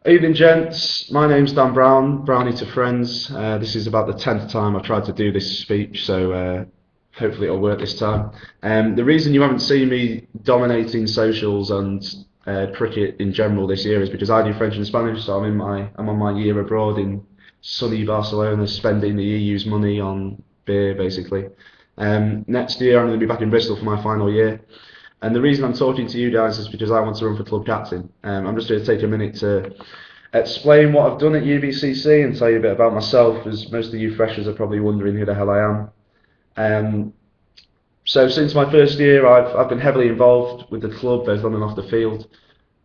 Evening, gents. My name's Dan Brown, Brownie to friends. This is about the 10th time I've tried to do this speech, so hopefully it'll work this time. The reason you haven't seen me dominating socials and cricket in general this year is because I do French and Spanish, so I'm on my year abroad in sunny Barcelona, spending the EU's money on beer, basically. Next year I'm going to be back in Bristol for my final year. And the reason I'm talking to you guys is because I want to run for club captain. I'm just going to take a minute to explain what I've done at UBCC and tell you a bit about myself, as most of you freshers are probably wondering who the hell I am. So since my first year, I've been heavily involved with the club, both on and off the field.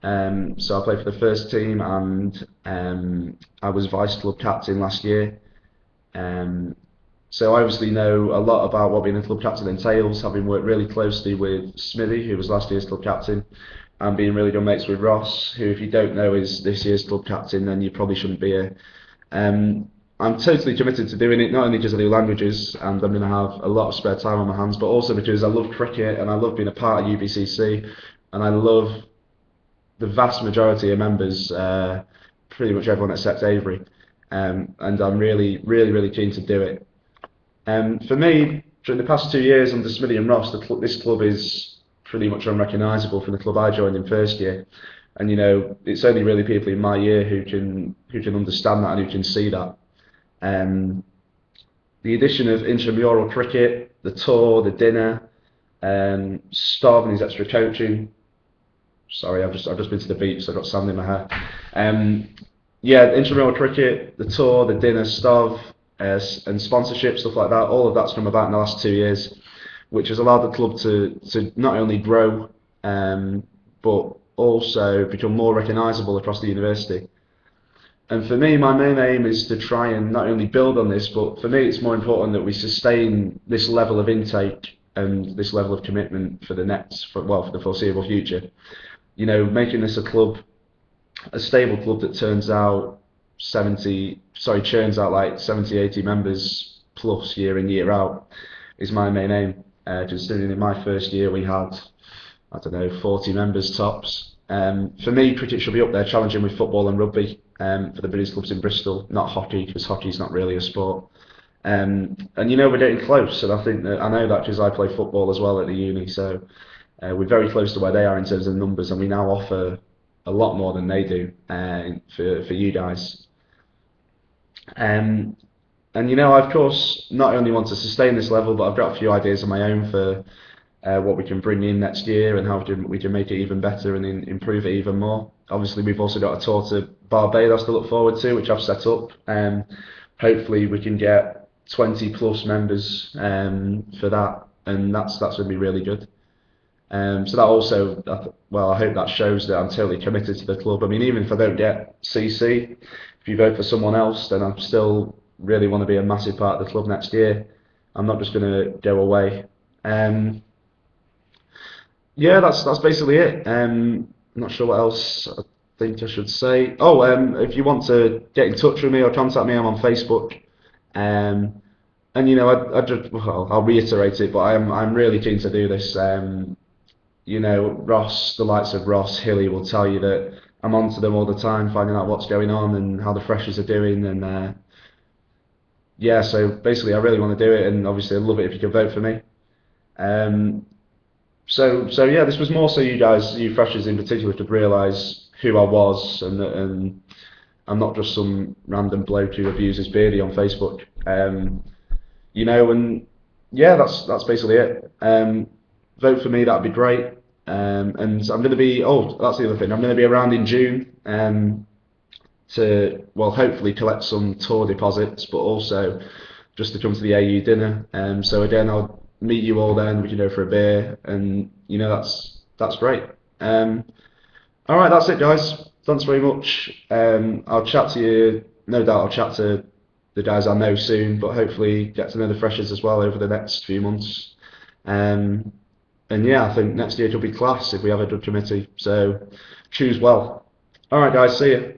So I played for the first team, and I was vice club captain last year. So I obviously know a lot about what being a club captain entails, having worked really closely with Smithy, who was last year's club captain, and being really good mates with Ross, who, if you don't know, is this year's club captain, then you probably shouldn't be here. I'm totally committed to doing it, not only because I do languages and I'm going to have a lot of spare time on my hands, but also because I love cricket and I love being a part of UBCC, and I love the vast majority of members, pretty much everyone except Avery, and I'm really keen to do it. For me, during the past 2 years under Smithy and Ross, this club is pretty much unrecognisable from the club I joined in first year. And it's only really people in my year who can understand that and who can see that. The addition of intramural cricket, the tour, the dinner, Stav and his extra coaching. Sorry, I've just been to the beach, so I've got sand in my hair. Yeah, intramural cricket, the tour, the dinner, Stav, and sponsorship, stuff like that. All of that's come about in the last 2 years, which has allowed the club to not only grow, but also become more recognisable across the university. And for me, my main aim is to try and not only build on this, but for me, it's more important that we sustain this level of intake and this level of commitment for for the foreseeable future. Making this a stable club that churns out like 70, 80 members plus year in, year out is my main aim. Considering in my first year we had, I don't know, 40 members tops. For me, cricket should be up there challenging with football and rugby for the biggest clubs in Bristol, not hockey, because hockey's not really a sport. And we're getting close, and I know that because I play football as well at the uni, so we're very close to where they are in terms of numbers, and we now offer a lot more than they do for you guys. And I of course not only want to sustain this level, but I've got a few ideas of my own for what we can bring in next year and how we can make it even better and improve it even more. Obviously, we've also got a tour to Barbados to look forward to, which I've set up. Hopefully, we can get 20 plus members for that, and that's going to be really good. So that also, I hope that shows that I'm totally committed to the club. I mean, even if I don't get CC, if you vote for someone else, then I still really want to be a massive part of the club next year. I'm not just going to go away. Yeah, that's basically it. I'm not sure what else I think I should say. Oh, if you want to get in touch with me or contact me, I'm on Facebook. And I'll reiterate it, but I'm really keen to do this. Ross, the likes of Ross, Hilly will tell you that I'm on to them all the time, finding out what's going on and how the freshers are doing. And yeah, so basically, I really want to do it, and obviously, I'd love it if you could vote for me. Um, so yeah, this was more so you guys, you freshers in particular, could realise who I was, and I'm not just some random bloke who abuses Beardy on Facebook. And yeah, that's basically it. Vote for me, that'd be great. And I'm going to be, that's the other thing, I'm going to be around in June to, well, hopefully collect some tour deposits, but also just to come to the AU dinner. So again, I'll meet you all then, we can go for a beer, and that's great. All right, that's it, guys. Thanks very much. I'll chat to you, no doubt I'll chat to the guys I know soon, but hopefully get to know the freshers as well over the next few months. And yeah, I think next year could be class if we have a good committee. So choose well. All right, guys, see you.